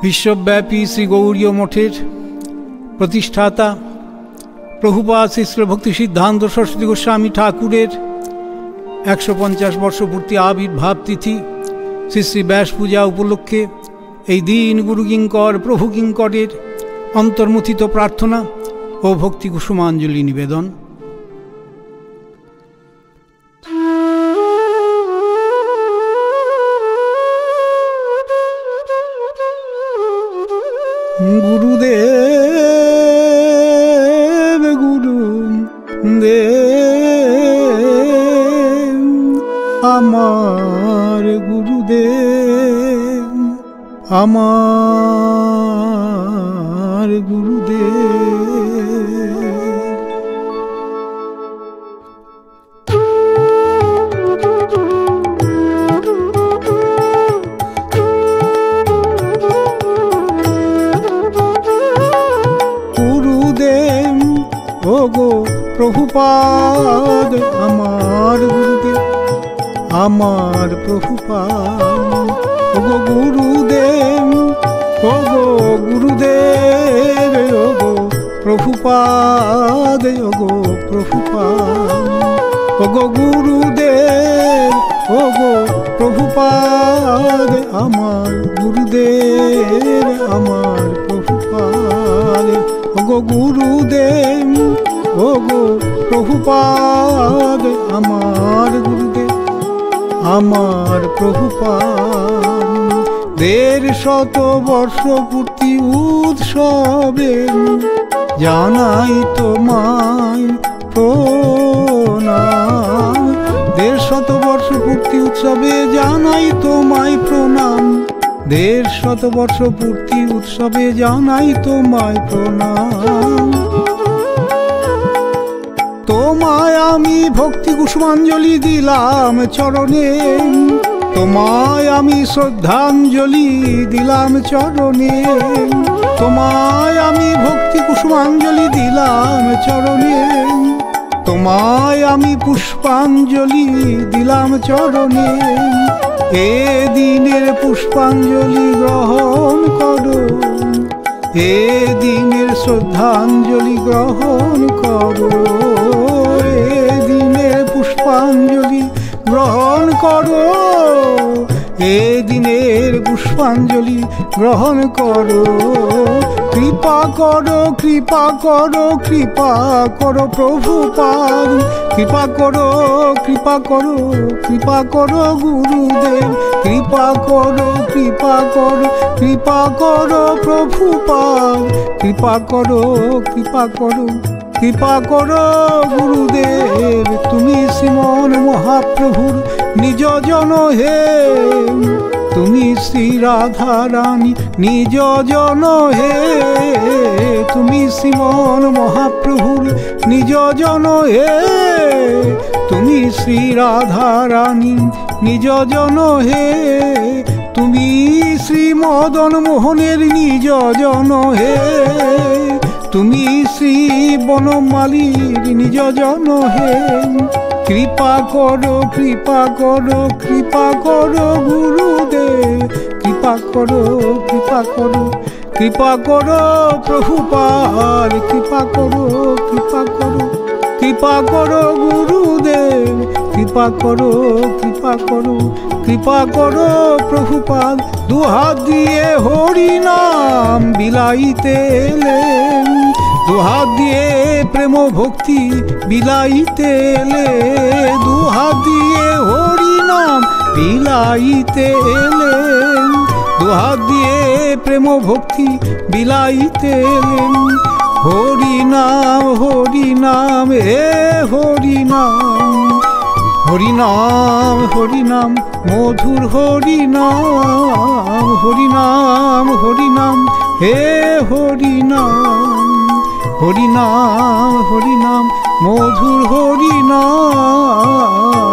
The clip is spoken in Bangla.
বিশ্বব্যাপী শ্রী গৌড়ীয় মঠের প্রতিষ্ঠাতা প্রভুপাদ শ্রী ভক্তি সিদ্ধান্ত সরস্বতী গোস্বামী ঠাকুরের 150 বর্ষপূর্তি আবির্ভাব তিথি শ্রী শ্রী ব্যাস পূজা উপলক্ষে এই দিন গুরু কিঙ্কর প্রভু কিঙ্করের অন্তর্মথিত প্রার্থনা ও ভক্তি কুসুমাঞ্জলি নিবেদন। গুরুদেব গুরুদেব আমার গুরুদেব, আমার গুরুদেব। গুরুদেব ওগো প্রভুপাদ আমার গুরুদেব, আমার প্রভুপাদ। ওগো গুরুদেব, ওগো গুরুদেব, ওগো প্রভুপাদ, ওগো প্রভুপাদ। ওগো গুরুদেব, ওগো প্রভুপাদ, আমার গুরুদেব, আমার প্রভুপাদ। ওগো গুরুদেব, ওগো প্রভুপাদ, আমার গুরুদেব, আমার প্রভুপাদ। 150 বর্ষ পূর্তি উৎসবে জানাই তোমায় প্রণাম। 150 বর্ষ পূর্তি উৎসবে জানাই তোমায় প্রণাম। 150 বর্ষ পূর্তি উৎসবে জানাই তোমায় প্রণাম। তোমায় আমি ভক্তি কুসুমাঞ্জলি দিলাম চরণে, তোমায় আমি শ্রদ্ধাঞ্জলি দিলাম চরণে। তোমায় আমি ভক্তি কুসুমাঞ্জলি দিলাম চরণে, তোমায় আমি পুষ্পাঞ্জলি দিলাম চরণে। এ দিনের পুষ্পাঞ্জলি গ্রহণ করো, এ দিনের শ্রদ্ধাঞ্জলি গ্রহণ করো। এ দিনের পুষ্পাঞ্জলি গ্রহণ করো, এ দিনের পুষ্পাঞ্জলি গ্রহণ করো। কৃপা করো, কৃপা করো, কৃপা করো প্রভুপাদ। কৃপা করো, কৃপা করো, কৃপা করো গুরুদেব। কৃপা করো, কৃপা করো, কৃপা করো প্রভুপাদ। কৃপা করো, কৃপা করো, কৃপা করো গুরুদেব। তুমি শ্রীমন মহাপ্রভুর নিজ জন হে, তুমি শ্রী রাধা রানী নিজ জন হে। তুমি শ্রীমন মহাপ্রভুর নিজ জন হে, তুমি শ্রী রাধা রানী নিজ জন হে। তুমি শ্রী মদন মোহনের নিজ জন হে, তুমি শ্রী বনমালীর নিজ জন হে। কৃপা করো, কৃপা করো, কৃপা করো গুরুদেব। কৃপা করো, কৃপা করো, কৃপা করো প্রভুপাদ। কৃপা করো, কৃপা করো, কৃপা করো গুরুদেব। কৃপা করো, কৃপা করো, কৃপা করো প্রভুপাদ। দুহাত দিয়ে হরি নাম বিলাইতে এলেন, দুহাত দিয়ে প্রেম ভক্তি বিলাইতে এলে। দুহাত দিয়ে হরি নাম বিলাইতে এলেন, দুহাত দিয়ে প্রেম ভক্তি বিলাইতে এলেন। হরি নাম, হরি নাম, হে হরি নাম, হরি নাম, হরি নাম, মধুর হরি নাম। হরি নাম, হরি নাম, হে হরি নাম। হরি নাম, হরি নাম, মধুর হরি নাম।